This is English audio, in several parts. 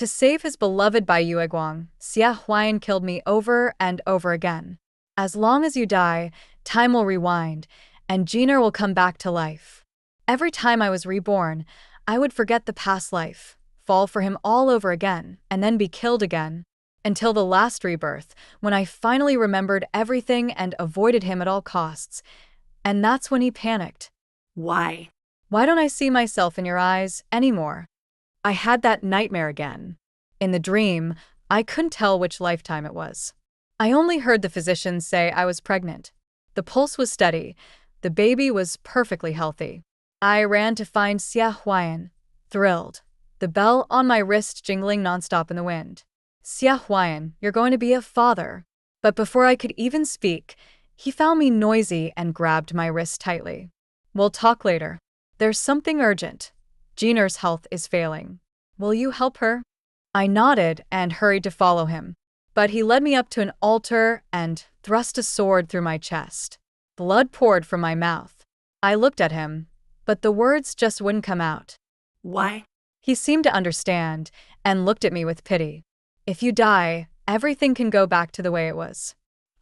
To save his beloved Bai Yueguang, Xia Huayan killed me over and over again. As long as you die, time will rewind, and Jiner will come back to life. Every time I was reborn, I would forget the past life, fall for him all over again, and then be killed again. Until the last rebirth, when I finally remembered everything and avoided him at all costs. And that's when he panicked. Why? Why don't I see myself in your eyes anymore? I had that nightmare again. In the dream, I couldn't tell which lifetime it was. I only heard the physicians say I was pregnant. The pulse was steady. The baby was perfectly healthy. I ran to find Xia Huayan, thrilled, the bell on my wrist jingling nonstop in the wind. Xia Huayan, you're going to be a father. But before I could even speak, he found me noisy and grabbed my wrist tightly. We'll talk later. There's something urgent. Jiner's health is failing. Will you help her? I nodded and hurried to follow him. But he led me up to an altar and thrust a sword through my chest. Blood poured from my mouth. I looked at him, but the words just wouldn't come out. Why? He seemed to understand and looked at me with pity. If you die, everything can go back to the way it was.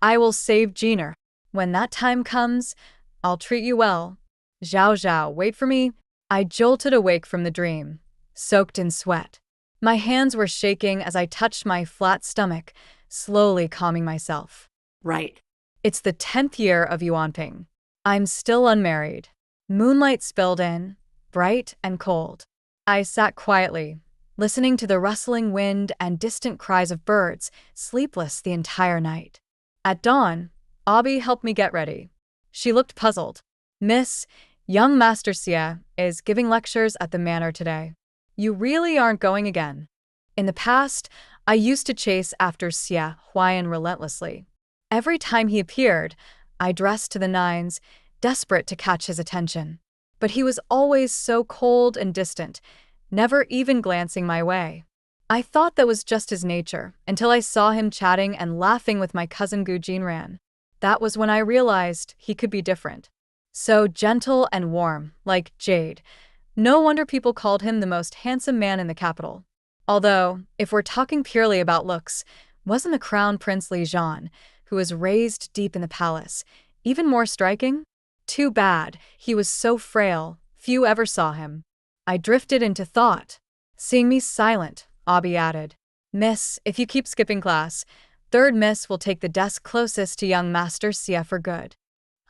I will save Jiner. When that time comes, I'll treat you well. Zhao Zhao, wait for me. I jolted awake from the dream, soaked in sweat. My hands were shaking as I touched my flat stomach, slowly calming myself. Right. It's the 10th year of Yuanping. I'm still unmarried. Moonlight spilled in, bright and cold. I sat quietly, listening to the rustling wind and distant cries of birds, sleepless the entire night. At dawn, Abi helped me get ready. She looked puzzled. Miss, young Master Xia is giving lectures at the manor today. You really aren't going again. In the past, I used to chase after Xia Huayan relentlessly. Every time he appeared, I dressed to the nines, desperate to catch his attention. But he was always so cold and distant, never even glancing my way. I thought that was just his nature, until I saw him chatting and laughing with my cousin Gu Jinran. That was when I realized he could be different. So gentle and warm, like jade. No wonder people called him the most handsome man in the capital. Although, if we're talking purely about looks, wasn't the Crown Prince Li Zhan, who was raised deep in the palace, even more striking? Too bad, he was so frail, few ever saw him. I drifted into thought. Seeing me silent, Abi added, Miss, if you keep skipping class, third miss will take the desk closest to young Master Xia for good.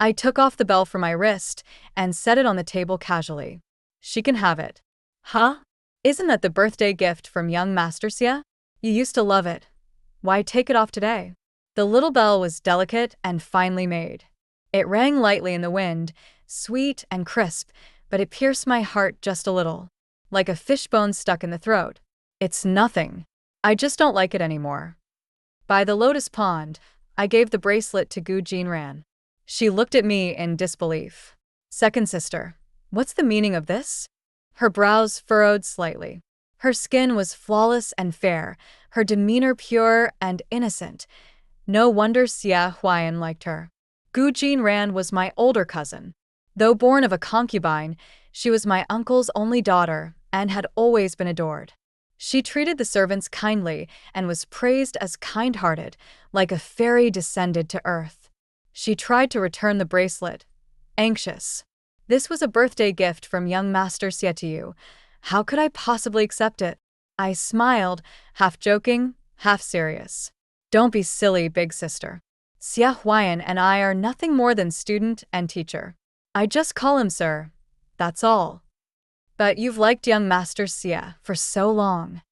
I took off the bell from my wrist and set it on the table casually. She can have it. Huh? Isn't that the birthday gift from young Master Xia? You used to love it. Why take it off today? The little bell was delicate and finely made. It rang lightly in the wind, sweet and crisp, but it pierced my heart just a little, like a fishbone stuck in the throat. It's nothing. I just don't like it anymore. By the lotus pond, I gave the bracelet to Gu Jinran. She looked at me in disbelief. Second sister, what's the meaning of this? Her brows furrowed slightly. Her skin was flawless and fair, her demeanor pure and innocent. No wonder Xia Huayan liked her. Gu Jinran was my older cousin. Though born of a concubine, she was my uncle's only daughter and had always been adored. She treated the servants kindly and was praised as kind-hearted, like a fairy descended to earth. She tried to return the bracelet, anxious. This was a birthday gift from young Master Xie to you. How could I possibly accept it? I smiled, half joking, half serious. Don't be silly, big sister. Xia Huayan and I are nothing more than student and teacher. I just call him sir. That's all. But you've liked young Master Xia for so long.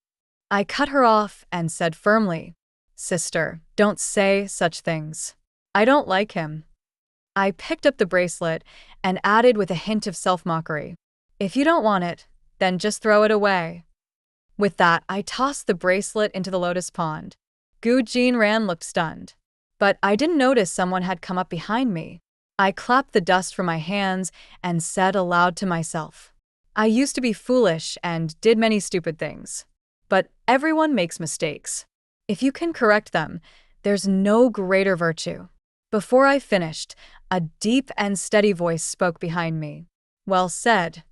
I cut her off and said firmly, Sister, don't say such things. I don't like him. I picked up the bracelet and added with a hint of self-mockery, If you don't want it, then just throw it away. With that, I tossed the bracelet into the lotus pond. Gu Jinran looked stunned. But I didn't notice someone had come up behind me. I clapped the dust from my hands and said aloud to myself, I used to be foolish and did many stupid things. But everyone makes mistakes. If you can correct them, there's no greater virtue. Before I finished, a deep and steady voice spoke behind me. Well said.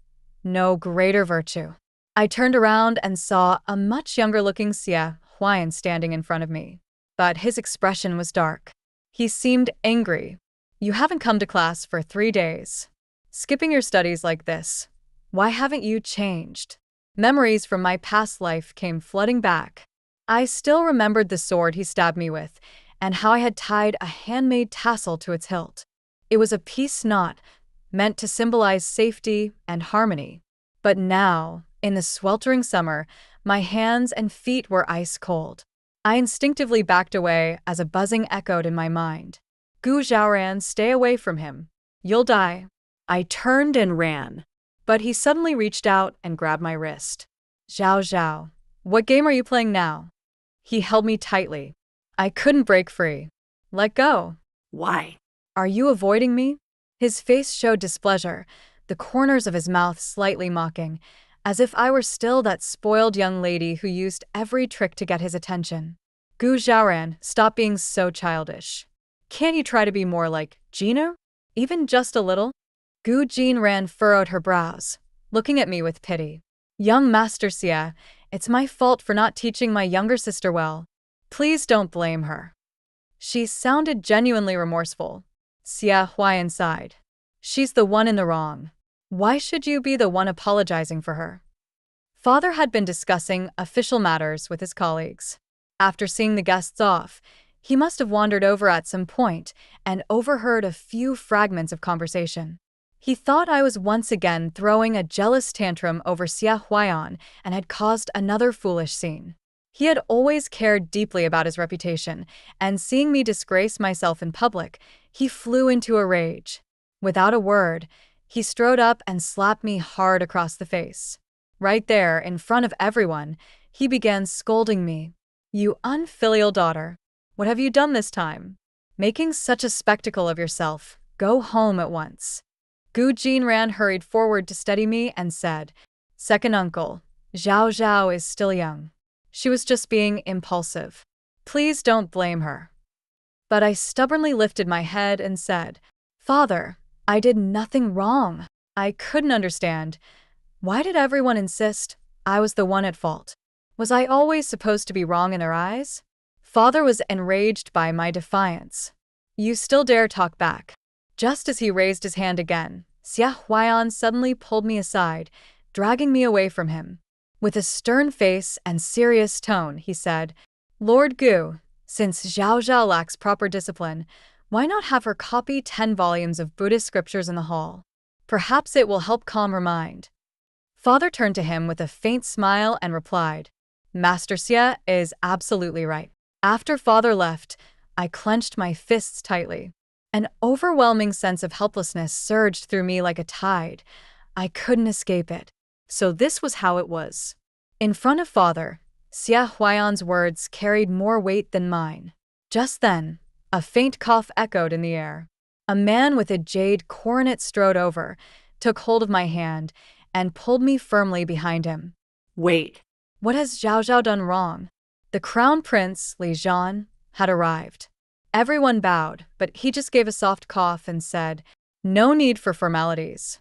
No greater virtue. I turned around and saw a much younger-looking Xia Huayan standing in front of me. But his expression was dark. He seemed angry. You haven't come to class for 3 days. Skipping your studies like this. Why haven't you changed? Memories from my past life came flooding back. I still remembered the sword he stabbed me with, and how I had tied a handmade tassel to its hilt. It was a peace knot, meant to symbolize safety and harmony. But now, in the sweltering summer, my hands and feet were ice cold. I instinctively backed away as a buzzing echoed in my mind. Gu Zhaoran, stay away from him. You'll die. I turned and ran. But he suddenly reached out and grabbed my wrist. Zhao Zhao, what game are you playing now? He held me tightly. I couldn't break free. Let go. Why? Are you avoiding me? His face showed displeasure, the corners of his mouth slightly mocking, as if I were still that spoiled young lady who used every trick to get his attention. Gu Zhaoran, stop being so childish. Can't you try to be more like Gina? Even just a little? Gu Jinran furrowed her brows, looking at me with pity. Young Master Xia, it's my fault for not teaching my younger sister well. Please don't blame her. She sounded genuinely remorseful. Xia Huayan sighed. She's the one in the wrong. Why should you be the one apologizing for her? Father had been discussing official matters with his colleagues. After seeing the guests off, he must have wandered over at some point and overheard a few fragments of conversation. He thought I was once again throwing a jealous tantrum over Xia Huayan and had caused another foolish scene. He had always cared deeply about his reputation, and seeing me disgrace myself in public, he flew into a rage. Without a word, he strode up and slapped me hard across the face. Right there, in front of everyone, he began scolding me. You unfilial daughter, what have you done this time? Making such a spectacle of yourself. Go home at once. Gu Jinran hurried forward to steady me and said, Second uncle, Zhao Zhao is still young. She was just being impulsive. Please don't blame her. But I stubbornly lifted my head and said, Father, I did nothing wrong. I couldn't understand. Why did everyone insist I was the one at fault? Was I always supposed to be wrong in their eyes? Father was enraged by my defiance. You still dare talk back? Just as he raised his hand again, Xia Huayan suddenly pulled me aside, dragging me away from him. With a stern face and serious tone, he said, Lord Gu, since Zhao Zhao lacks proper discipline, why not have her copy 10 volumes of Buddhist scriptures in the hall? Perhaps it will help calm her mind. Father turned to him with a faint smile and replied, Master Xia is absolutely right. After Father left, I clenched my fists tightly. An overwhelming sense of helplessness surged through me like a tide. I couldn't escape it. So this was how it was. In front of Father, Xia Huayan's words carried more weight than mine. Just then, a faint cough echoed in the air. A man with a jade coronet strode over, took hold of my hand, and pulled me firmly behind him. Wait. What has Zhao Zhao done wrong? The crown prince, Li Zhan, had arrived. Everyone bowed, but he just gave a soft cough and said, No need for formalities.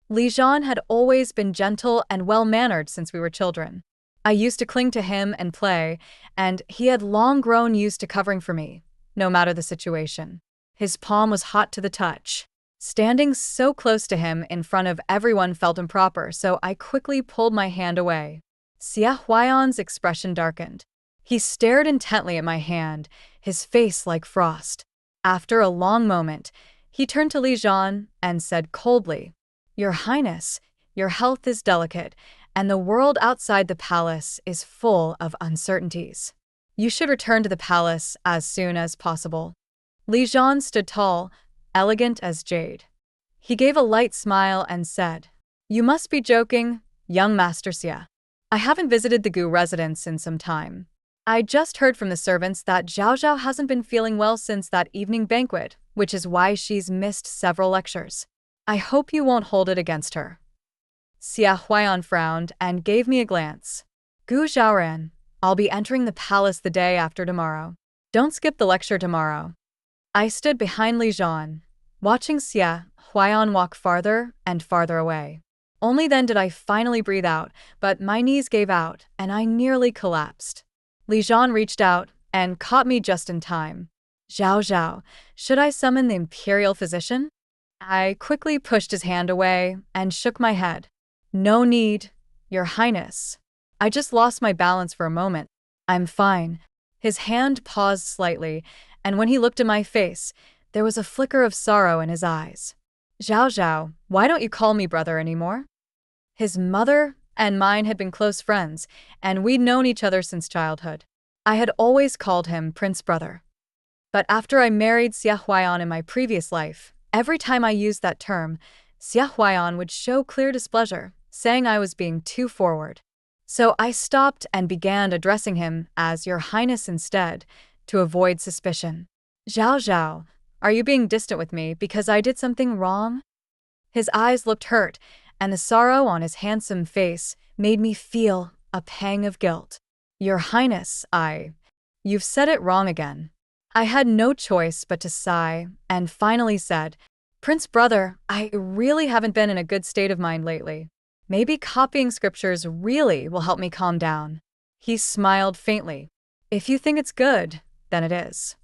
Li Zhan had always been gentle and well-mannered since we were children. I used to cling to him and play, and he had long grown used to covering for me, no matter the situation. His palm was hot to the touch. Standing so close to him in front of everyone felt improper, so I quickly pulled my hand away. Xia Huayan's expression darkened. He stared intently at my hand, his face like frost. After a long moment, he turned to Li Zhan and said coldly, Your Highness, your health is delicate, and the world outside the palace is full of uncertainties. You should return to the palace as soon as possible. Li Zhan stood tall, elegant as jade. He gave a light smile and said, You must be joking, young Master Xia. I haven't visited the Gu residence in some time. I just heard from the servants that Zhao Zhao hasn't been feeling well since that evening banquet, which is why she's missed several lectures. I hope you won't hold it against her. Xia Huayan frowned and gave me a glance. Gu Zhaoran, I'll be entering the palace the day after tomorrow. Don't skip the lecture tomorrow. I stood behind Li Zhan, watching Xia Huayan walk farther and farther away. Only then did I finally breathe out, but my knees gave out, and I nearly collapsed. Li Zhan reached out and caught me just in time. Zhao Zhao, should I summon the imperial physician? I quickly pushed his hand away and shook my head. No need, Your Highness. I just lost my balance for a moment. I'm fine. His hand paused slightly, and when he looked at my face, there was a flicker of sorrow in his eyes. Zhao Zhao, why don't you call me brother anymore? His mother and mine had been close friends, and we'd known each other since childhood. I had always called him Prince Brother. But after I married Xia Huaiyan in my previous life, every time I used that term, Xia Huaiyan would show clear displeasure, saying I was being too forward. So I stopped and began addressing him as Your Highness instead, to avoid suspicion. Zhao Zhao, are you being distant with me because I did something wrong? His eyes looked hurt, and the sorrow on his handsome face made me feel a pang of guilt. Your Highness, You've said it wrong again. I had no choice but to sigh, and finally said, Prince Brother, I really haven't been in a good state of mind lately. Maybe copying scriptures really will help me calm down. He smiled faintly. If you think it's good, then it is.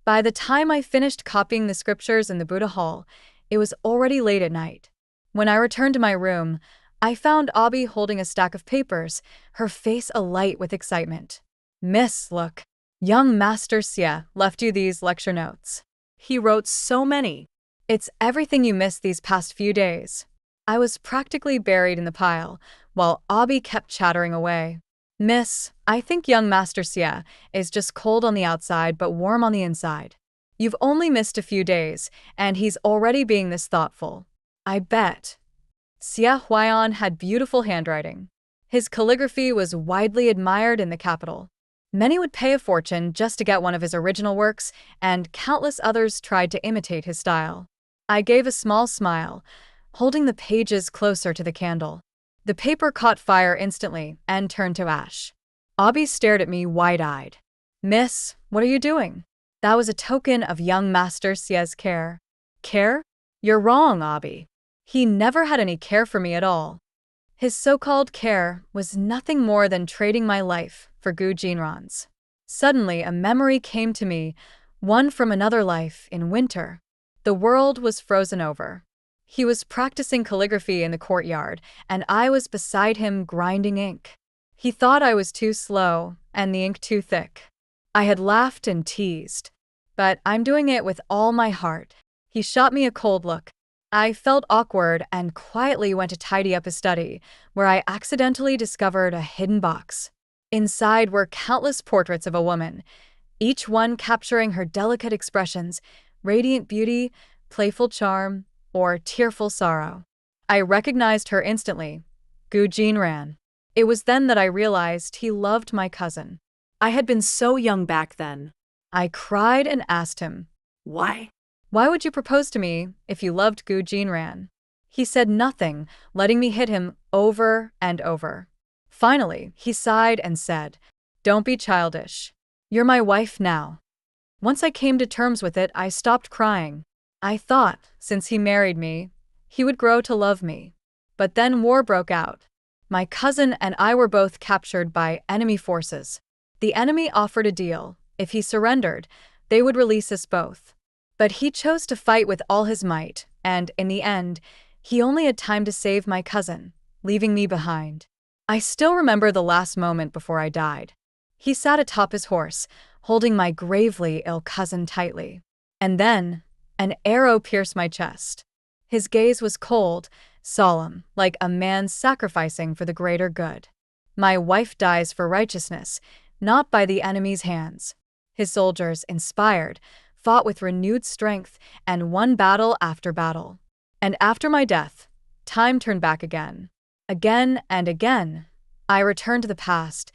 By the time I finished copying the scriptures in the Buddha Hall, it was already late at night. When I returned to my room, I found Abi holding a stack of papers, her face alight with excitement. Miss, look. Young Master Xie left you these lecture notes. He wrote so many. It's everything you missed these past few days. I was practically buried in the pile, while Abi kept chattering away. Miss, I think young Master Xie is just cold on the outside but warm on the inside. You've only missed a few days, and he's already being this thoughtful. I bet. Xie Huaiyan had beautiful handwriting. His calligraphy was widely admired in the capital. Many would pay a fortune just to get one of his original works, and countless others tried to imitate his style. I gave a small smile, holding the pages closer to the candle. The paper caught fire instantly and turned to ash. Abi stared at me wide-eyed. Miss, what are you doing? That was a token of young Master Xie's care. Care? You're wrong, Abi. He never had any care for me at all. His so-called care was nothing more than trading my life for Gu Jinran's. Suddenly, a memory came to me, one from another life in winter. The world was frozen over. He was practicing calligraphy in the courtyard, and I was beside him grinding ink. He thought I was too slow and the ink too thick. I had laughed and teased, but I'm doing it with all my heart. He shot me a cold look. I felt awkward and quietly went to tidy up his study, where I accidentally discovered a hidden box. Inside were countless portraits of a woman, each one capturing her delicate expressions, radiant beauty, playful charm, or tearful sorrow. I recognized her instantly. Gu Jinran. It was then that I realized he loved my cousin. I had been so young back then. I cried and asked him, Why? Why would you propose to me if you loved Gu Jinran? He said nothing, letting me hit him over and over. Finally, he sighed and said, Don't be childish. You're my wife now. Once I came to terms with it, I stopped crying. I thought, since he married me, he would grow to love me. But then war broke out. My cousin and I were both captured by enemy forces. The enemy offered a deal. If he surrendered, they would release us both. But he chose to fight with all his might, and in the end, he only had time to save my cousin, leaving me behind. I still remember the last moment before I died. He sat atop his horse, holding my gravely ill cousin tightly. And then, an arrow pierced my chest. His gaze was cold, solemn, like a man sacrificing for the greater good. My wife dies for righteousness, not by the enemy's hands. His soldiers, inspired, fought with renewed strength and won battle after battle. And after my death, time turned back again. Again and again, I returned to the past,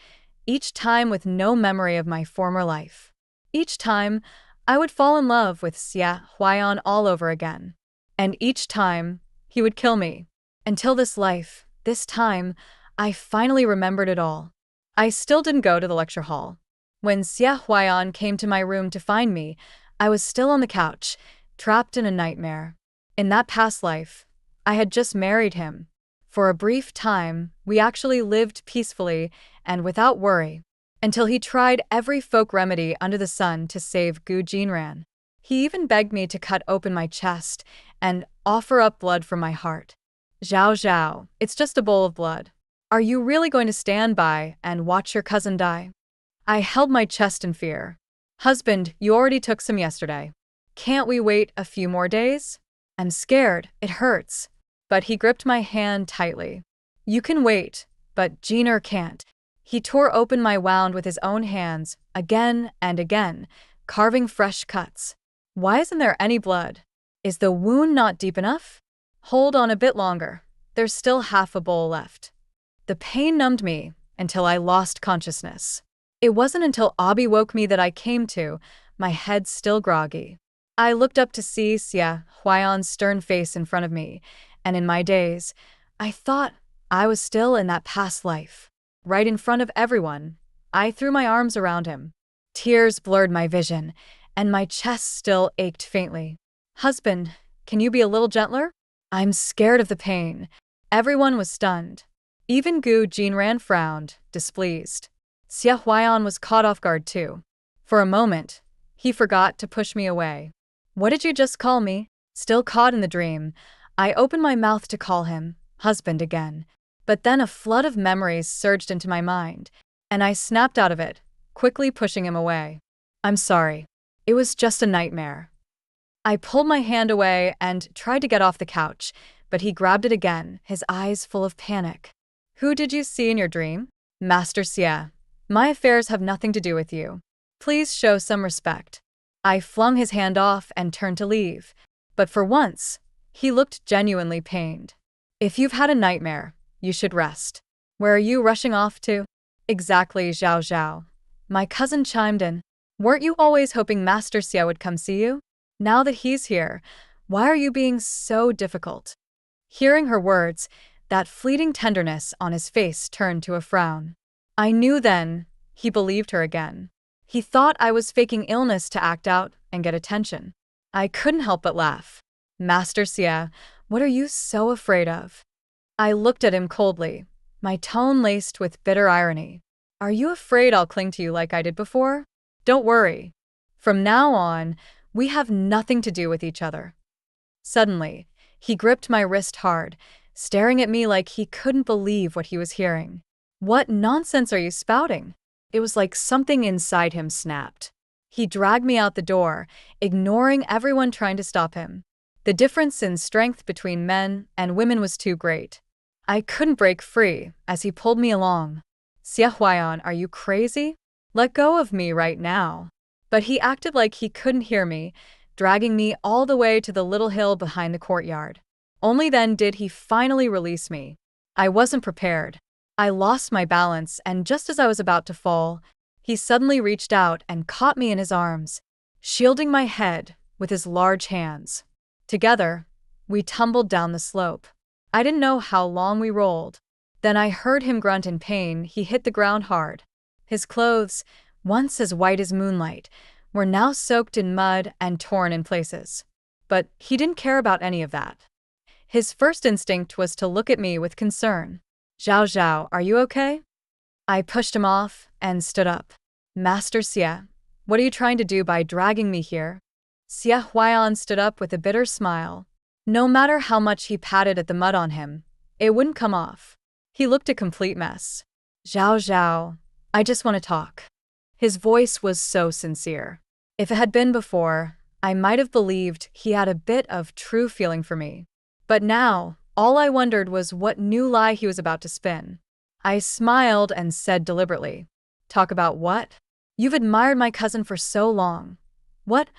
each time with no memory of my former life. Each time, I would fall in love with Xie Huaiyan all over again. And each time, he would kill me. Until this life, this time, I finally remembered it all. I still didn't go to the lecture hall. When Xie Huaiyan came to my room to find me, I was still on the couch, trapped in a nightmare. In that past life, I had just married him. For a brief time, we actually lived peacefully and without worry, until he tried every folk remedy under the sun to save Gu Jinran. He even begged me to cut open my chest and offer up blood from my heart. Zhao Zhao, it's just a bowl of blood. Are you really going to stand by and watch your cousin die? I held my chest in fear. Husband, you already took some yesterday. Can't we wait a few more days? I'm scared, it hurts. But he gripped my hand tightly. You can wait, but Jeaner can't. He tore open my wound with his own hands, again and again, carving fresh cuts. Why isn't there any blood? Is the wound not deep enough? Hold on a bit longer. There's still half a bowl left. The pain numbed me until I lost consciousness. It wasn't until Abi woke me that I came to, my head still groggy. I looked up to see Xia Huayan's stern face in front of me, and in my daze, I thought I was still in that past life. Right in front of everyone, I threw my arms around him. Tears blurred my vision, and my chest still ached faintly. Husband, can you be a little gentler? I'm scared of the pain. Everyone was stunned. Even Gu Jinran frowned, displeased. Xia Huayan was caught off guard too. For a moment, he forgot to push me away. What did you just call me? Still caught in the dream, I opened my mouth to call him husband again. But then a flood of memories surged into my mind, and I snapped out of it, quickly pushing him away. I'm sorry. It was just a nightmare. I pulled my hand away and tried to get off the couch, but he grabbed it again, his eyes full of panic. Who did you see in your dream? Master Xie. My affairs have nothing to do with you. Please show some respect. I flung his hand off and turned to leave, but for once, he looked genuinely pained. If you've had a nightmare, you should rest. Where are you rushing off to? Exactly, Zhao Zhao. My cousin chimed in. Weren't you always hoping Master Xie would come see you? Now that he's here, why are you being so difficult? Hearing her words, that fleeting tenderness on his face turned to a frown. I knew then he believed her again. He thought I was faking illness to act out and get attention. I couldn't help but laugh. Master Xie, what are you so afraid of? I looked at him coldly, my tone laced with bitter irony. Are you afraid I'll cling to you like I did before? Don't worry. From now on, we have nothing to do with each other. Suddenly, he gripped my wrist hard, staring at me like he couldn't believe what he was hearing. What nonsense are you spouting? It was like something inside him snapped. He dragged me out the door, ignoring everyone trying to stop him. The difference in strength between men and women was too great. I couldn't break free as he pulled me along. Xia Huayan, are you crazy? Let go of me right now. But he acted like he couldn't hear me, dragging me all the way to the little hill behind the courtyard. Only then did he finally release me. I wasn't prepared. I lost my balance, and just as I was about to fall, he suddenly reached out and caught me in his arms, shielding my head with his large hands. Together, we tumbled down the slope. I didn't know how long we rolled. Then I heard him grunt in pain. He hit the ground hard. His clothes, once as white as moonlight, were now soaked in mud and torn in places. But he didn't care about any of that. His first instinct was to look at me with concern. Zhao Zhao, are you okay? I pushed him off and stood up. Master Xie, what are you trying to do by dragging me here? Xia Huayan stood up with a bitter smile. No matter how much he patted at the mud on him, it wouldn't come off. He looked a complete mess. Zhao Zhao, I just want to talk. His voice was so sincere. If it had been before, I might have believed he had a bit of true feeling for me. But now, all I wondered was what new lie he was about to spin. I smiled and said deliberately, Talk about what? You've admired my cousin for so long. What?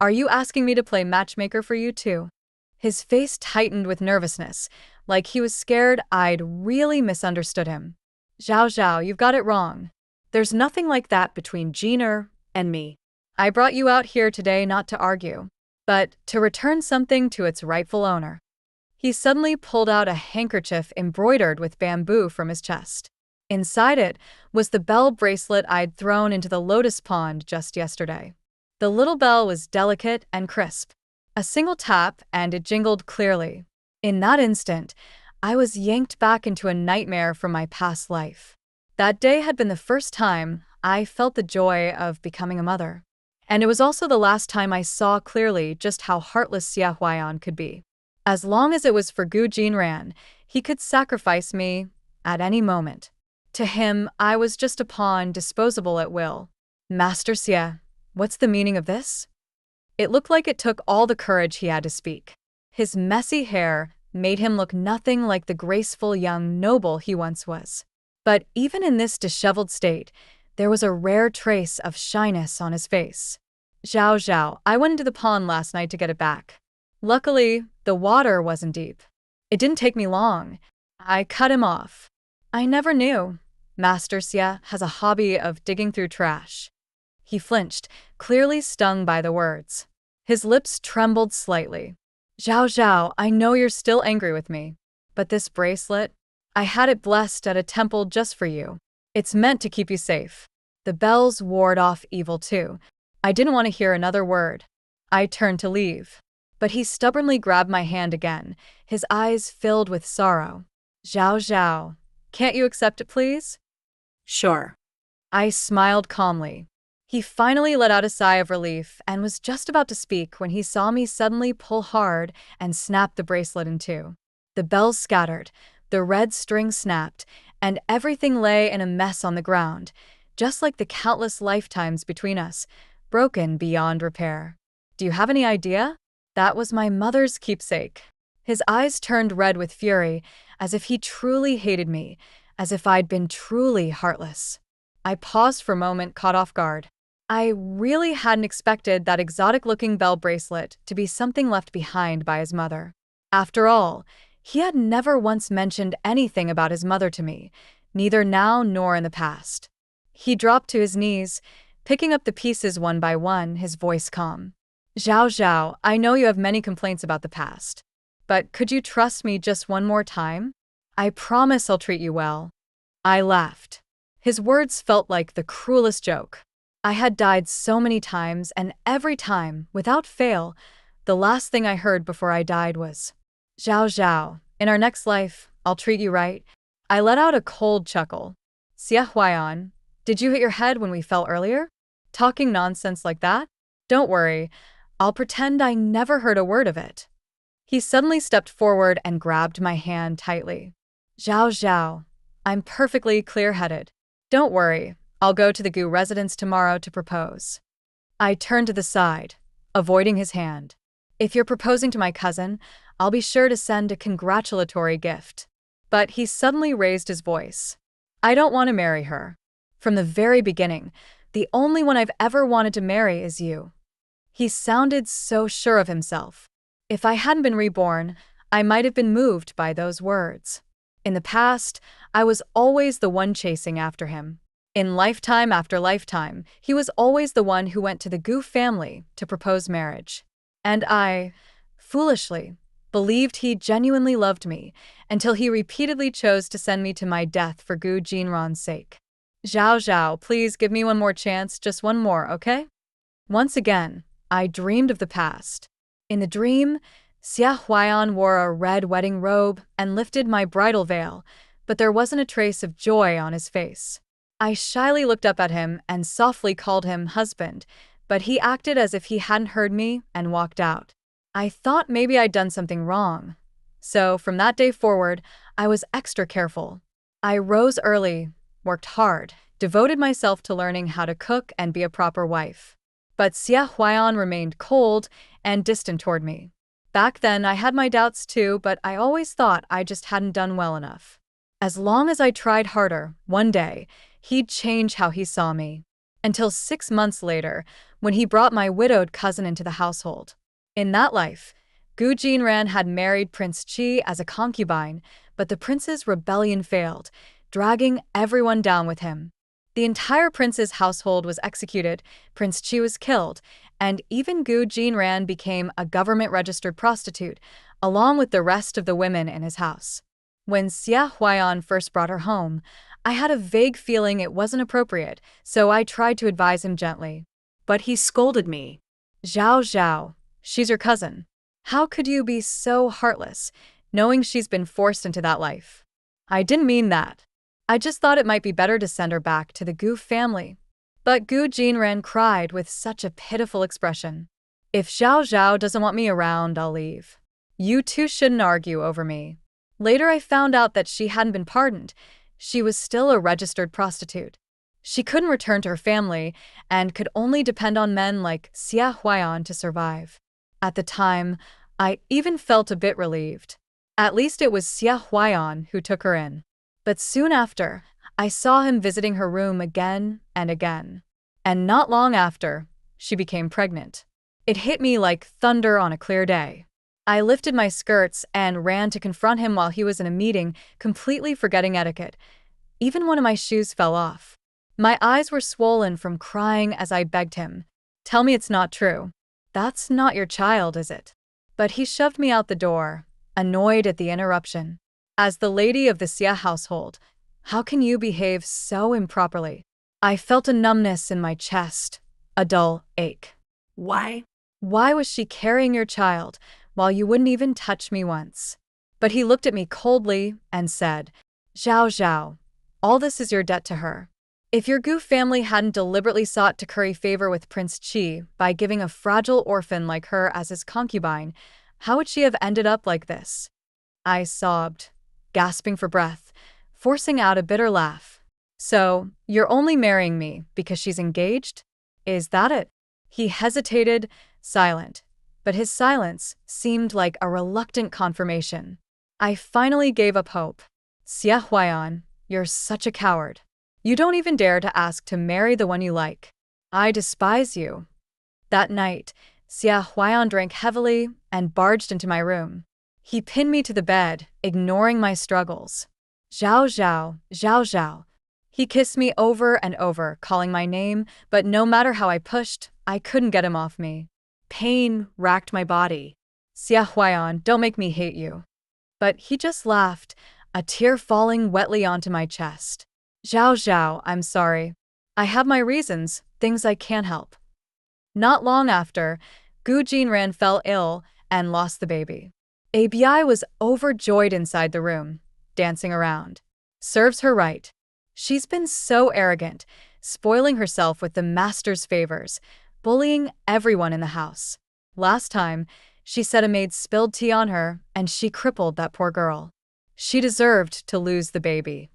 Are you asking me to play matchmaker for you too? His face tightened with nervousness, like he was scared I'd really misunderstood him. Zhao Zhao, you've got it wrong. There's nothing like that between Jeaner and me. I brought you out here today not to argue, but to return something to its rightful owner. He suddenly pulled out a handkerchief embroidered with bamboo from his chest. Inside it was the bell bracelet I'd thrown into the lotus pond just yesterday. The little bell was delicate and crisp. A single tap and it jingled clearly. In that instant, I was yanked back into a nightmare from my past life. That day had been the first time I felt the joy of becoming a mother. And it was also the last time I saw clearly just how heartless Xia Huaiyan could be. As long as it was for Gu Jinran, he could sacrifice me at any moment. To him, I was just a pawn, disposable at will. Master Xia, what's the meaning of this? It looked like it took all the courage he had to speak. His messy hair made him look nothing like the graceful young noble he once was. But even in this disheveled state, there was a rare trace of shyness on his face. Zhao Zhao, I went into the pond last night to get it back. Luckily, the water wasn't deep. It didn't take me long. I cut him off. I never knew. Master Xia has a hobby of digging through trash. He flinched, clearly stung by the words. His lips trembled slightly. Zhao Zhao, I know you're still angry with me. But this bracelet, I had it blessed at a temple just for you. It's meant to keep you safe. The bells ward off evil too. I didn't want to hear another word. I turned to leave. But he stubbornly grabbed my hand again, his eyes filled with sorrow. Zhao Zhao, can't you accept it, please? Sure. I smiled calmly. He finally let out a sigh of relief and was just about to speak when he saw me suddenly pull hard and snap the bracelet in two. The bells scattered, the red string snapped, and everything lay in a mess on the ground, just like the countless lifetimes between us, broken beyond repair. Do you have any idea? That was my mother's keepsake. His eyes turned red with fury, as if he truly hated me, as if I'd been truly heartless. I paused for a moment, caught off guard. I really hadn't expected that exotic-looking bell bracelet to be something left behind by his mother. After all, he had never once mentioned anything about his mother to me, neither now nor in the past. He dropped to his knees, picking up the pieces one by one, his voice calm. Zhao Zhao, I know you have many complaints about the past, but could you trust me just one more time? I promise I'll treat you well. I laughed. His words felt like the cruelest joke. I had died so many times, and every time, without fail, the last thing I heard before I died was, Zhao Zhao, in our next life, I'll treat you right. I let out a cold chuckle. Xia Huaiyan, did you hit your head when we fell earlier? Talking nonsense like that? Don't worry, I'll pretend I never heard a word of it. He suddenly stepped forward and grabbed my hand tightly. Zhao Zhao, I'm perfectly clear-headed. Don't worry, I'll go to the Gu residence tomorrow to propose. I turned to the side, avoiding his hand. If you're proposing to my cousin, I'll be sure to send a congratulatory gift. But he suddenly raised his voice. I don't want to marry her. From the very beginning, the only one I've ever wanted to marry is you. He sounded so sure of himself. If I hadn't been reborn, I might have been moved by those words. In the past, I was always the one chasing after him. In lifetime after lifetime, he was always the one who went to the Gu family to propose marriage. And I, foolishly, believed he genuinely loved me until he repeatedly chose to send me to my death for Gu Jinran's sake. Zhao Zhao, please give me one more chance, just one more, okay? Once again, I dreamed of the past. In the dream, Xia Huaiyan wore a red wedding robe and lifted my bridal veil, but there wasn't a trace of joy on his face. I shyly looked up at him and softly called him husband, but he acted as if he hadn't heard me and walked out. I thought maybe I'd done something wrong. So from that day forward, I was extra careful. I rose early, worked hard, devoted myself to learning how to cook and be a proper wife. But Xia Huaiyan remained cold and distant toward me. Back then, I had my doubts too, but I always thought I just hadn't done well enough. As long as I tried harder, one day, he'd change how he saw me. Until 6 months later, when he brought my widowed cousin into the household. In that life, Gu Jinran had married Prince Qi as a concubine, but the prince's rebellion failed, dragging everyone down with him. The entire prince's household was executed, Prince Qi was killed, and even Gu Jinran became a government-registered prostitute, along with the rest of the women in his house. When Xia Huaiyan first brought her home, I had a vague feeling it wasn't appropriate, so I tried to advise him gently. But he scolded me. Zhao Zhao, she's your cousin. How could you be so heartless? knowing she's been forced into that life. I didn't mean that. I just thought it might be better to send her back to the Gu family. But Gu Jinran cried with such a pitiful expression. If Zhao Zhao doesn't want me around, I'll leave. You two shouldn't argue over me. Later I found out that she hadn't been pardoned. She was still a registered prostitute. She couldn't return to her family and could only depend on men like Xia Huaiyan to survive. At the time, I even felt a bit relieved. At least it was Xia Huaiyan who took her in. But soon after, I saw him visiting her room again and again. And not long after, she became pregnant. It hit me like thunder on a clear day. I lifted my skirts and ran to confront him while he was in a meeting, completely forgetting etiquette. Even one of my shoes fell off. My eyes were swollen from crying as I begged him, "Tell me it's not true. That's not your child, is it?" But he shoved me out the door, annoyed at the interruption. As the lady of the Xia household, how can you behave so improperly? I felt a numbness in my chest, a dull ache. Why? Why was she carrying your child while you wouldn't even touch me once? But he looked at me coldly and said, "Zhao Zhao, all this is your debt to her. If your Gu family hadn't deliberately sought to curry favor with Prince Qi by giving a fragile orphan like her as his concubine, how would she have ended up like this?" I sobbed, gasping for breath, forcing out a bitter laugh. "So, you're only marrying me because she's engaged? Is that it?" He hesitated, silent, but his silence seemed like a reluctant confirmation. I finally gave up hope. "Xia Huaiyan, you're such a coward. You don't even dare to ask to marry the one you like. I despise you." That night, Xia Huaiyan drank heavily and barged into my room. He pinned me to the bed, ignoring my struggles. "Zhao Zhao, Zhao Zhao." He kissed me over and over, calling my name, but no matter how I pushed, I couldn't get him off me. Pain racked my body. "Xia Huaiyan, don't make me hate you." But he just laughed, a tear falling wetly onto my chest. "Zhao Zhao, I'm sorry. I have my reasons, things I can't help." Not long after, Gu Jinran fell ill and lost the baby. Abi was overjoyed inside the room, dancing around. Serves her right. She's been so arrogant, spoiling herself with the master's favors, bullying everyone in the house. Last time, she said a maid spilled tea on her and she crippled that poor girl. She deserved to lose the baby.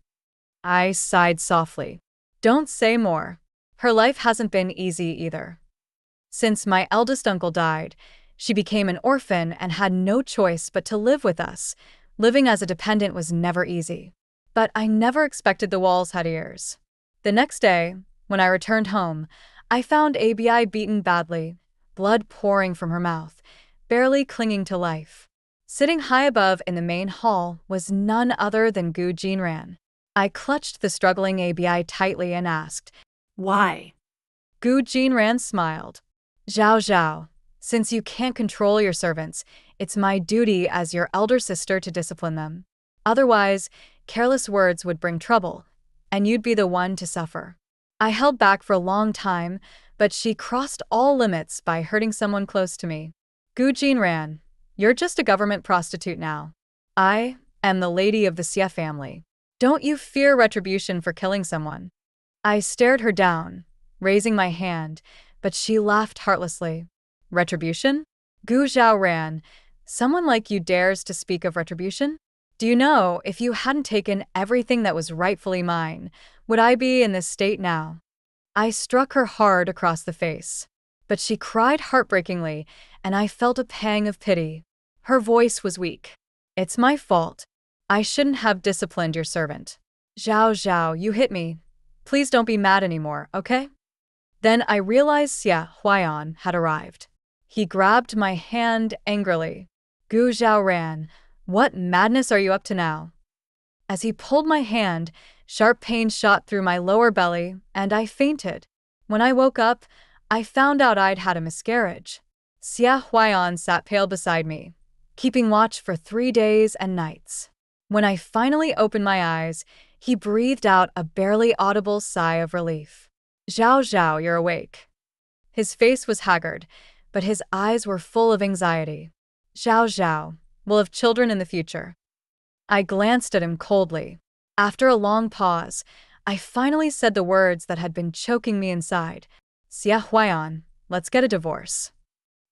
I sighed softly. Don't say more. Her life hasn't been easy either. Since my eldest uncle died, she became an orphan and had no choice but to live with us. Living as a dependent was never easy. But I never expected the walls had ears. The next day, when I returned home, I found Abi beaten badly, blood pouring from her mouth, barely clinging to life. Sitting high above in the main hall was none other than Gu Jinran. I clutched the struggling Abi tightly and asked, "Why?" Gu Jinran smiled. "Zhao Zhao, since you can't control your servants, it's my duty as your elder sister to discipline them. Otherwise, careless words would bring trouble, and you'd be the one to suffer." I held back for a long time, but she crossed all limits by hurting someone close to me. "Gu Jinran, you're just a government prostitute now. I am the lady of the Xie family. Don't you fear retribution for killing someone?" I stared her down, raising my hand, but she laughed heartlessly. "Retribution? Gu Zhaoran, someone like you dares to speak of retribution? Do you know, if you hadn't taken everything that was rightfully mine, would I be in this state now?" I struck her hard across the face. But she cried heartbreakingly, and I felt a pang of pity. Her voice was weak. "It's my fault. I shouldn't have disciplined your servant. Zhao Zhao, you hit me. Please don't be mad anymore, okay?" Then I realized Xia Huaiyan had arrived. He grabbed my hand angrily. "Gu Zhaoran, what madness are you up to now?" As he pulled my hand, sharp pain shot through my lower belly, and I fainted. When I woke up, I found out I'd had a miscarriage. Xia Huaiyan sat pale beside me, keeping watch for 3 days and nights. When I finally opened my eyes, he breathed out a barely audible sigh of relief. "Zhao Zhao, you're awake." His face was haggard, but his eyes were full of anxiety. "Zhao Zhao, We'll have children in the future. I glanced at him coldly. After a long pause, I finally said the words that had been choking me inside. Xia Huayan, let's get a divorce.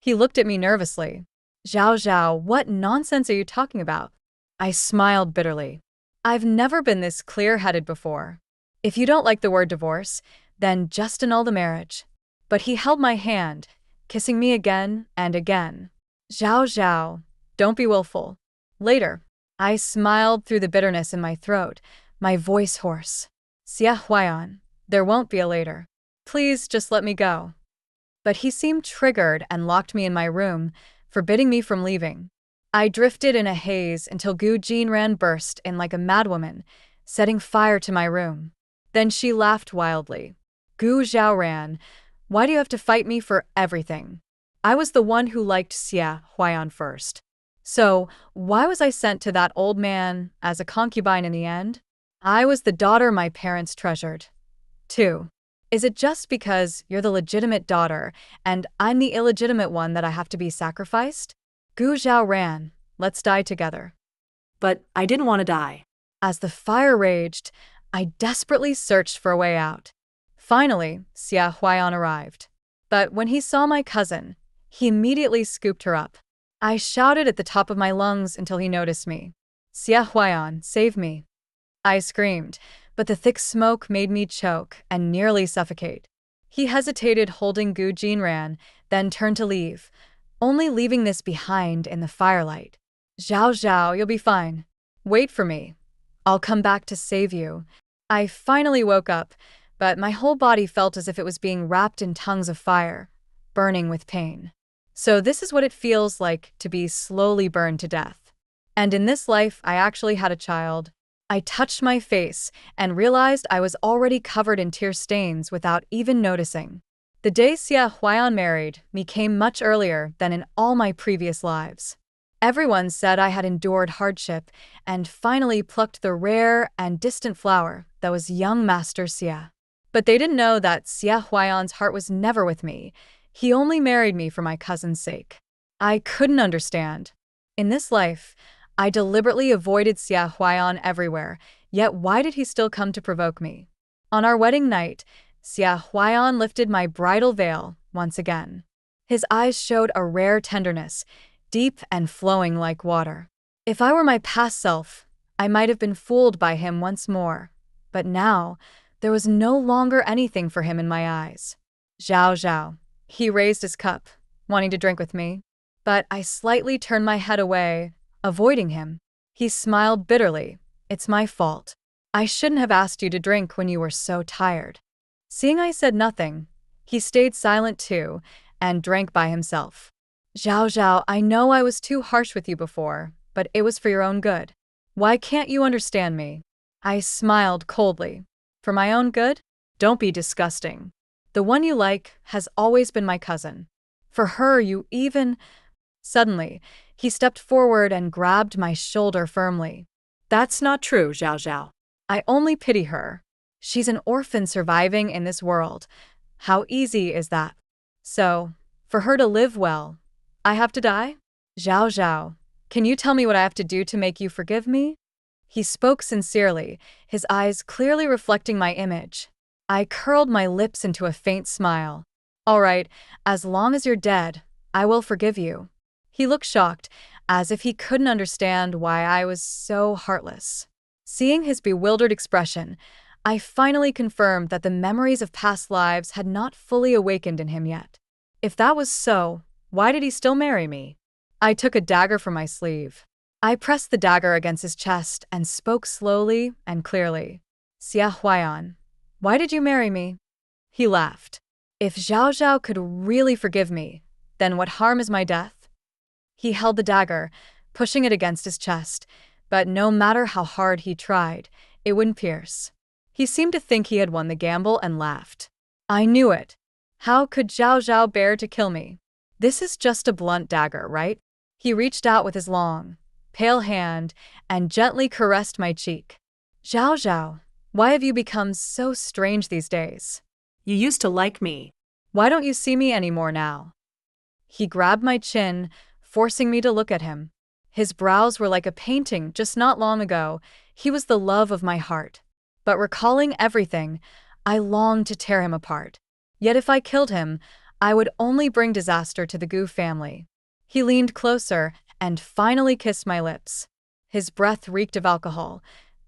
He looked at me nervously. Zhao Zhao, what nonsense are you talking about? I smiled bitterly. I've never been this clear-headed before. If you don't like the word divorce, then just annul the marriage. But he held my hand, kissing me again and again. Zhao Zhao, don't be willful. Later, I smiled through the bitterness in my throat, my voice hoarse. Xia Huayan, there won't be a later. Please just let me go. But he seemed triggered and locked me in my room, forbidding me from leaving. I drifted in a haze until Gu Jinran burst in like a madwoman, setting fire to my room. Then she laughed wildly. Gu Zhaoran, why do you have to fight me for everything? I was the one who liked Xia Huayan first. So, why was I sent to that old man as a concubine in the end? I was the daughter my parents treasured. 2. Is it just because you're the legitimate daughter and I'm the illegitimate one that I have to be sacrificed? Gu Zhaoran, let's die together. But I didn't want to die. As the fire raged, I desperately searched for a way out. Finally, Xia Huayan arrived. But when he saw my cousin, he immediately scooped her up. I shouted at the top of my lungs until he noticed me. Xia Huayan, save me. I screamed, but the thick smoke made me choke and nearly suffocate. He hesitated, holding Gu Jinran, then turned to leave, only leaving this behind in the firelight. Zhao Zhao, you'll be fine. Wait for me. I'll come back to save you. I finally woke up, but my whole body felt as if it was being wrapped in tongues of fire, burning with pain. So this is what it feels like to be slowly burned to death. And in this life, I actually had a child. I touched my face and realized I was already covered in tear stains without even noticing. The day Xia Huayan married me came much earlier than in all my previous lives. Everyone said I had endured hardship and finally plucked the rare and distant flower that was young Master Xia. But they didn't know that Xia Huayan's heart was never with me. He only married me for my cousin's sake. I couldn't understand. In this life, I deliberately avoided Xia Huayan everywhere, yet why did he still come to provoke me? On our wedding night, Xia Huayan lifted my bridal veil once again. His eyes showed a rare tenderness, deep and flowing like water. If I were my past self, I might have been fooled by him once more. But now, there was no longer anything for him in my eyes. Zhao Zhao. He raised his cup, wanting to drink with me. But I slightly turned my head away, avoiding him. He smiled bitterly. It's my fault. I shouldn't have asked you to drink when you were so tired. Seeing I said nothing, he stayed silent too, and drank by himself. Zhao Zhao, I know I was too harsh with you before, but it was for your own good. Why can't you understand me? I smiled coldly. For my own good? Don't be disgusting. The one you like has always been my cousin. For her, you even... Suddenly, he stepped forward and grabbed my shoulder firmly. That's not true, Zhao Zhao. I only pity her. She's an orphan surviving in this world. How easy is that? So, for her to live well, I have to die? Zhao Zhao, can you tell me what I have to do to make you forgive me? He spoke sincerely, his eyes clearly reflecting my image. I curled my lips into a faint smile. All right, as long as you're dead, I will forgive you. He looked shocked, as if he couldn't understand why I was so heartless. Seeing his bewildered expression, I finally confirmed that the memories of past lives had not fully awakened in him yet. If that was so, why did he still marry me? I took a dagger from my sleeve. I pressed the dagger against his chest and spoke slowly and clearly. Xia Huayan, why did you marry me? He laughed. If Zhao Zhao could really forgive me, then what harm is my death? He held the dagger, pushing it against his chest, but no matter how hard he tried, it wouldn't pierce. He seemed to think he had won the gamble and laughed. I knew it. How could Zhao Zhao bear to kill me? This is just a blunt dagger, right? He reached out with his long, pale hand and gently caressed my cheek. Zhao Zhao, why have you become so strange these days? You used to like me. Why don't you see me anymore now? He grabbed my chin, forcing me to look at him. His brows were like a painting just not long ago. He was the love of my heart. But recalling everything, I longed to tear him apart. Yet if I killed him, I would only bring disaster to the Gu family. He leaned closer and finally kissed my lips. His breath reeked of alcohol.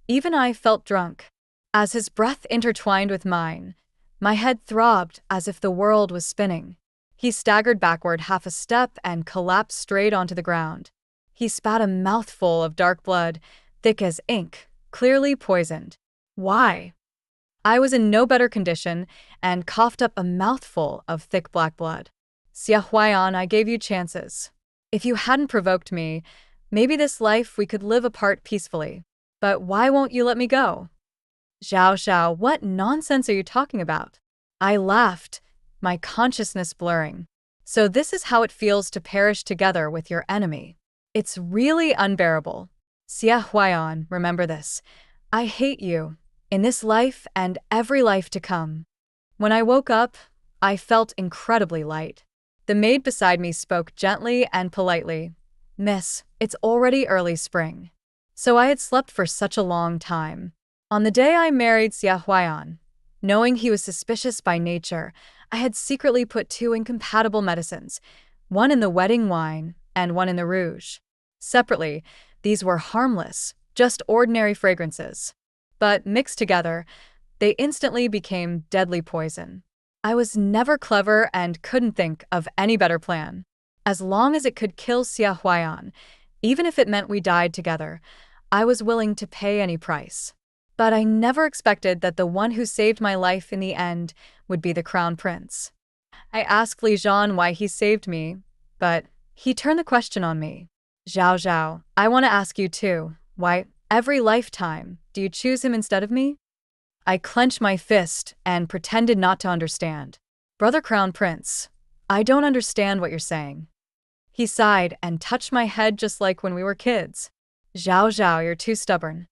Even I felt drunk. As his breath intertwined with mine, my head throbbed as if the world was spinning. He staggered backward half a step and collapsed straight onto the ground. He spat a mouthful of dark blood, thick as ink, clearly poisoned. Why? I was in no better condition and coughed up a mouthful of thick black blood. Xia Huaiyan, I gave you chances. If you hadn't provoked me, maybe this life we could live apart peacefully. But why won't you let me go? Zhao Zhao, what nonsense are you talking about? I laughed, my consciousness blurring. So this is how it feels to perish together with your enemy. It's really unbearable. Xia Huaiyan, remember this. I hate you, in this life and every life to come. When I woke up, I felt incredibly light. The maid beside me spoke gently and politely. Miss, it's already early spring. So I had slept for such a long time. On the day I married Xia Huaiyan, knowing he was suspicious by nature, I had secretly put 2 incompatible medicines, one in the wedding wine and one in the rouge. Separately, these were harmless, just ordinary fragrances. But mixed together, they instantly became deadly poison. I was never clever and couldn't think of any better plan. As long as it could kill Xia Huaiyan, even if it meant we died together, I was willing to pay any price. But I never expected that the one who saved my life in the end would be the crown prince. I asked Li Zhan why he saved me, but he turned the question on me. Zhao Zhao, I want to ask you too, why, every lifetime, do you choose him instead of me? I clenched my fist and pretended not to understand. Brother Crown Prince, I don't understand what you're saying. He sighed and touched my head just like when we were kids. Zhao Zhao, you're too stubborn.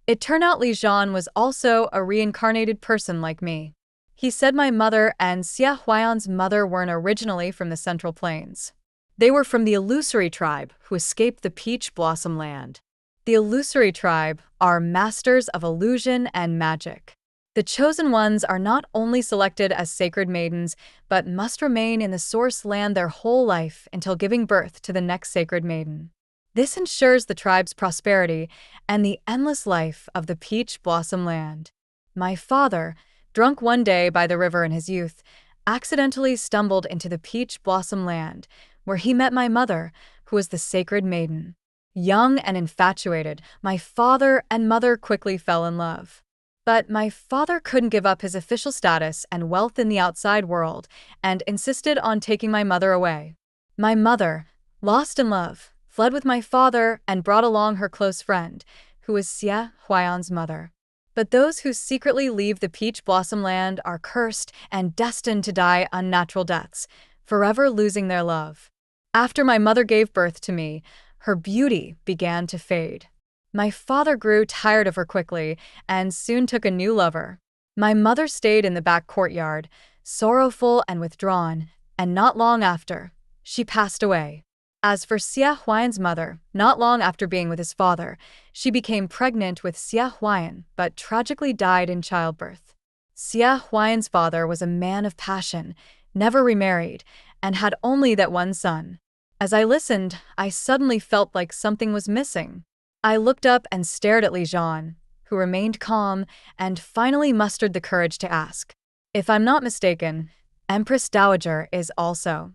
It turned out Li Zhan was also a reincarnated person like me. He said my mother and Xia Huaiyan's mother weren't originally from the Central Plains. They were from the Illusory tribe who escaped the Peach Blossom Land. The Illusory tribe are masters of illusion and magic. The chosen ones are not only selected as sacred maidens, but must remain in the source land their whole life until giving birth to the next sacred maiden. This ensures the tribe's prosperity and the endless life of the Peach Blossom Land. My father, drunk one day by the river in his youth, accidentally stumbled into the Peach Blossom Land, where he met my mother, who was the sacred maiden. Young and infatuated, my father and mother quickly fell in love. But my father couldn't give up his official status and wealth in the outside world and insisted on taking my mother away. My mother, lost in love, fled with my father and brought along her close friend, who was Xia Huaiyan's mother. But those who secretly leave the Peach Blossom Land are cursed and destined to die unnatural deaths, forever losing their love. After my mother gave birth to me, her beauty began to fade. My father grew tired of her quickly and soon took a new lover. My mother stayed in the back courtyard, sorrowful and withdrawn, and not long after, she passed away. As for Xia Huaiyan's mother, not long after being with his father, she became pregnant with Xia Huaiyan but tragically died in childbirth. Xia Huaiyan's father was a man of passion, never remarried, and had only that one son. As I listened, I suddenly felt like something was missing. I looked up and stared at Li Zhan, who remained calm and finally mustered the courage to ask. If I'm not mistaken, Empress Dowager is also.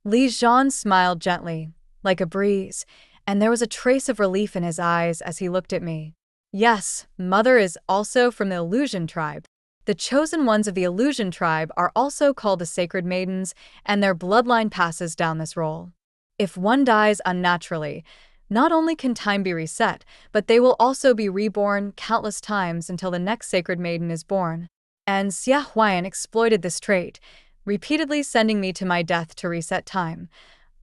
Li Zhan smiled gently, like a breeze, and there was a trace of relief in his eyes as he looked at me. Yes, Mother is also from the Illusion tribe. The chosen ones of the Illusion tribe are also called the Sacred Maidens, and their bloodline passes down this role. If one dies unnaturally, not only can time be reset, but they will also be reborn countless times until the next Sacred Maiden is born. And Xia Huaiyan exploited this trait, repeatedly sending me to my death to reset time,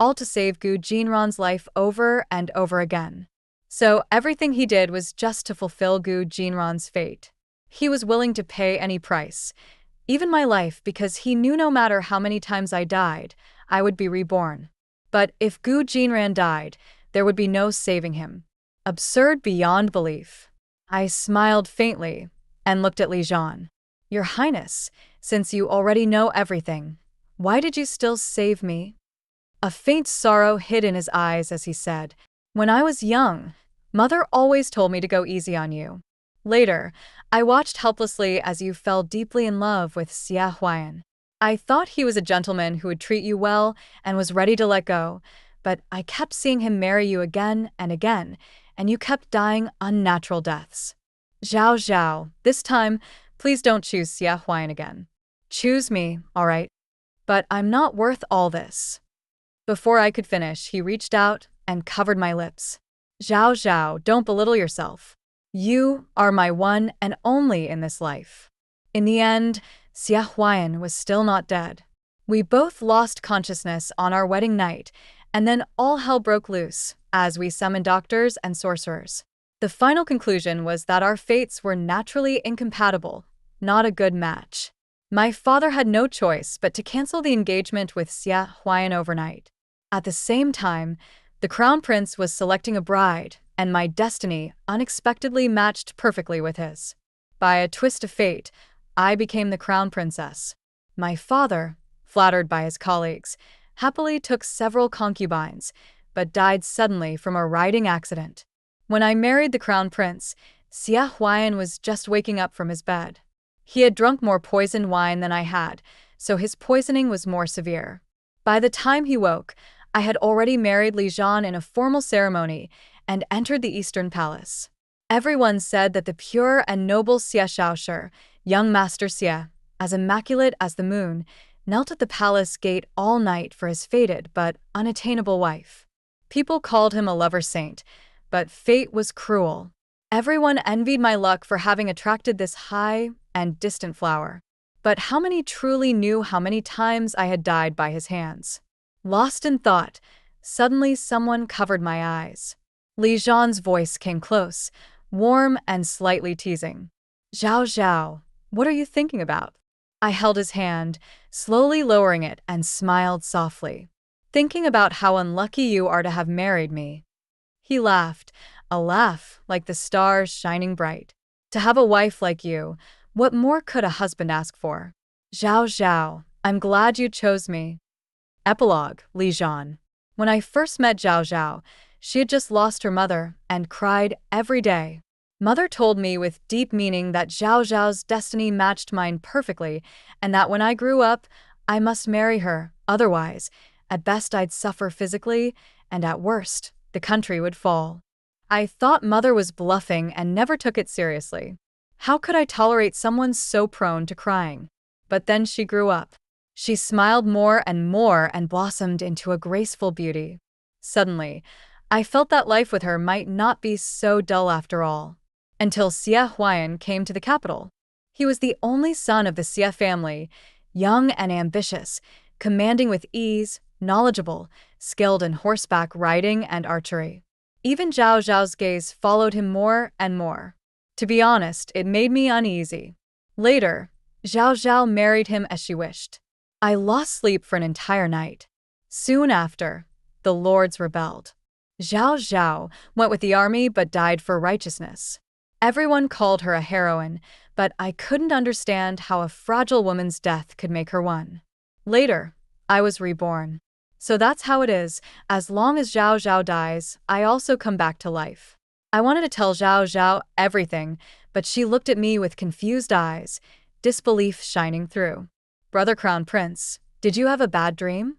all to save Gu Jinran's life over and over again. So everything he did was just to fulfill Gu Jinran's fate. He was willing to pay any price, even my life, because he knew no matter how many times I died, I would be reborn. But if Gu Jinran died, there would be no saving him. Absurd beyond belief. I smiled faintly and looked at Li Jian. Your Highness, since you already know everything, why did you still save me? A faint sorrow hid in his eyes as he said, When I was young, Mother always told me to go easy on you. Later, I watched helplessly as you fell deeply in love with Xia Huayan. I thought he was a gentleman who would treat you well and was ready to let go, but I kept seeing him marry you again and again, and you kept dying unnatural deaths. Zhao Zhao, this time, please don't choose Xia Huayan again. Choose me, all right? But I'm not worth all this. Before I could finish, he reached out and covered my lips. Zhao Zhao, don't belittle yourself. You are my one and only in this life. In the end, Xia Huayan was still not dead. We both lost consciousness on our wedding night, and then all hell broke loose as we summoned doctors and sorcerers. The final conclusion was that our fates were naturally incompatible, not a good match. My father had no choice but to cancel the engagement with Xia Huayan overnight. At the same time, the crown prince was selecting a bride, and my destiny unexpectedly matched perfectly with his. By a twist of fate, I became the crown princess. My father, flattered by his colleagues, happily took several concubines, but died suddenly from a riding accident. When I married the crown prince, Xia Huayan was just waking up from his bed. He had drunk more poisoned wine than I had, so his poisoning was more severe. By the time he woke, I had already married Li Jian in a formal ceremony and entered the Eastern Palace. Everyone said that the pure and noble Xia Shaoshi, young Master Xia, as immaculate as the moon, knelt at the palace gate all night for his fated but unattainable wife. People called him a lover saint, but fate was cruel. Everyone envied my luck for having attracted this high and distant flower. But how many truly knew how many times I had died by his hands? Lost in thought, suddenly someone covered my eyes. Li Jian's voice came close, warm and slightly teasing. Zhao Zhao, what are you thinking about? I held his hand, slowly lowering it, and smiled softly. Thinking about how unlucky you are to have married me. He laughed, a laugh like the stars shining bright. To have a wife like you, what more could a husband ask for? Zhao Zhao, I'm glad you chose me. Epilogue, Li Jian. When I first met Zhao Zhao, she had just lost her mother and cried every day. Mother told me with deep meaning that Zhao Zhao's destiny matched mine perfectly and that when I grew up, I must marry her. Otherwise, at best I'd suffer physically, and at worst, the country would fall. I thought Mother was bluffing and never took it seriously. How could I tolerate someone so prone to crying? But then she grew up. She smiled more and blossomed into a graceful beauty. Suddenly, I felt that life with her might not be so dull after all. Until Xia Huayan came to the capital. He was the only son of the Xia family, young and ambitious, commanding with ease, knowledgeable, skilled in horseback riding and archery. Even Zhao Zhao's gaze followed him more and more. To be honest, it made me uneasy. Later, Zhao Zhao married him as she wished. I lost sleep for an entire night. Soon after, the lords rebelled. Zhao Zhao went with the army but died for righteousness. Everyone called her a heroine, but I couldn't understand how a fragile woman's death could make her one. Later, I was reborn. So that's how it is. As long as Zhao Zhao dies, I also come back to life. I wanted to tell Zhao Zhao everything, but she looked at me with confused eyes, disbelief shining through. Brother Crown Prince, did you have a bad dream?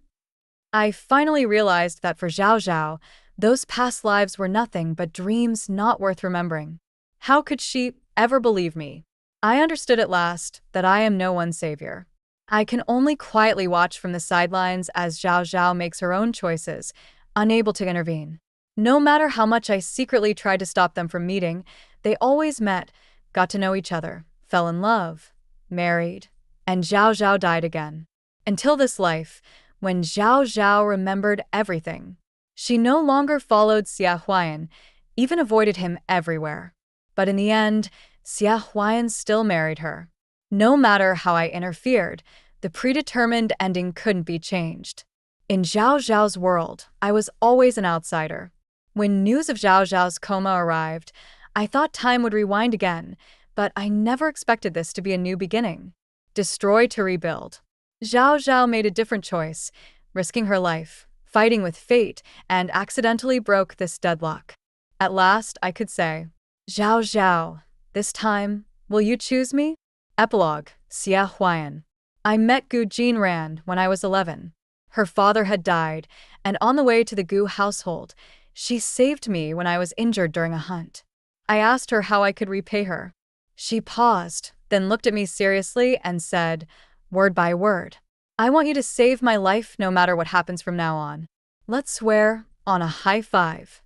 I finally realized that for Zhao Zhao, those past lives were nothing but dreams not worth remembering. How could she ever believe me? I understood at last that I am no one's savior. I can only quietly watch from the sidelines as Zhao Zhao makes her own choices, unable to intervene. No matter how much I secretly tried to stop them from meeting, they always met, got to know each other, fell in love, married, and Zhao Zhao died again. Until this life, when Zhao Zhao remembered everything. She no longer followed Xia Huayan, even avoided him everywhere. But in the end, Xia Huayan still married her. No matter how I interfered, the predetermined ending couldn't be changed. In Zhao Zhao's world, I was always an outsider. When news of Zhao Zhao's coma arrived, I thought time would rewind again, but I never expected this to be a new beginning. Destroy to rebuild. Zhao Zhao made a different choice, risking her life, fighting with fate, and accidentally broke this deadlock. At last, I could say, Zhao Zhao, this time, will you choose me? Epilogue, Xia Huayan. I met Gu Jinran when I was 11. Her father had died, and on the way to the Gu household, she saved me when I was injured during a hunt. I asked her how I could repay her. She paused, then looked at me seriously and said, word by word, I want you to save my life no matter what happens from now on. Let's swear on a high five.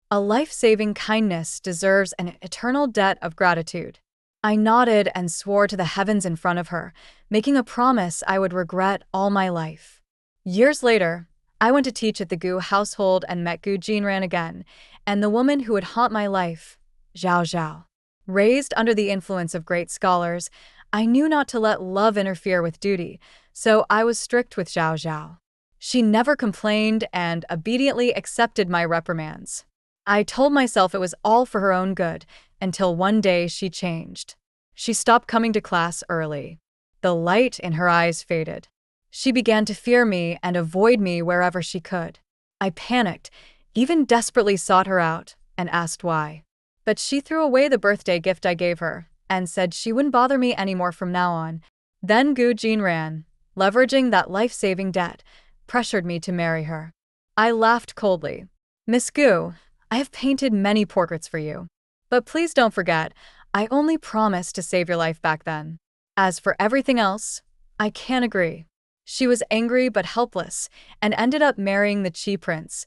A life-saving kindness deserves an eternal debt of gratitude. I nodded and swore to the heavens in front of her, making a promise I would regret all my life. Years later, I went to teach at the Gu household and met Gu Jinran again, and the woman who would haunt my life, Zhao Zhao. Raised under the influence of great scholars, I knew not to let love interfere with duty, so I was strict with Zhao Zhao. She never complained and obediently accepted my reprimands. I told myself it was all for her own good, until one day she changed. She stopped coming to class early. The light in her eyes faded. She began to fear me and avoid me wherever she could. I panicked, even desperately sought her out, and asked why. But she threw away the birthday gift I gave her, and said she wouldn't bother me anymore from now on. Then Gu Jinran, leveraging that life-saving debt, pressured me to marry her. I laughed coldly. Miss Gu, I have painted many portraits for you. But please don't forget, I only promised to save your life back then. As for everything else, I can't agree. She was angry but helpless, and ended up marrying the Qi prince,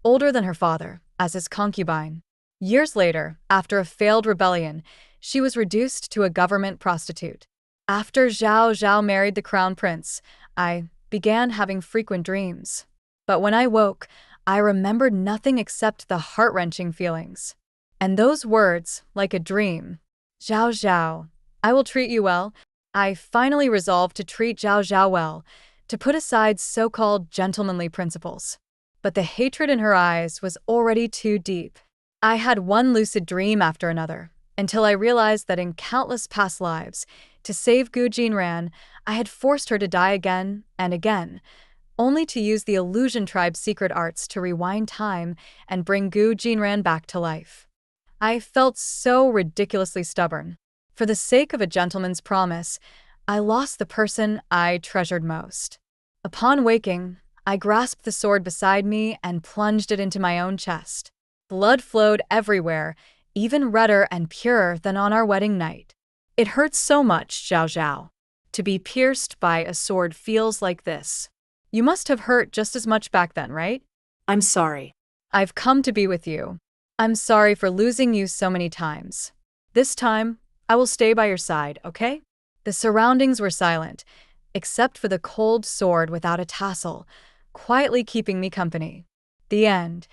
older than her father, as his concubine. Years later, after a failed rebellion, she was reduced to a government prostitute. After Zhao Zhao married the crown prince, I began having frequent dreams. But when I woke, I remembered nothing except the heart-wrenching feelings. And those words, like a dream. Zhao Zhao, I will treat you well. I finally resolved to treat Zhao Zhao well, to put aside so-called gentlemanly principles. But the hatred in her eyes was already too deep. I had one lucid dream after another, until I realized that in countless past lives, to save Gu Jinran, I had forced her to die again and again, only to use the Illusion Tribe's secret arts to rewind time and bring Gu Jinran back to life. I felt so ridiculously stubborn. For the sake of a gentleman's promise, I lost the person I treasured most. Upon waking, I grasped the sword beside me and plunged it into my own chest. Blood flowed everywhere, even redder and purer than on our wedding night. It hurts so much, Zhao Zhao. To be pierced by a sword feels like this. You must have hurt just as much back then, right? I'm sorry. I've come to be with you. I'm sorry for losing you so many times. This time, I will stay by your side, okay? The surroundings were silent, except for the cold sword without a tassel, quietly keeping me company. The end.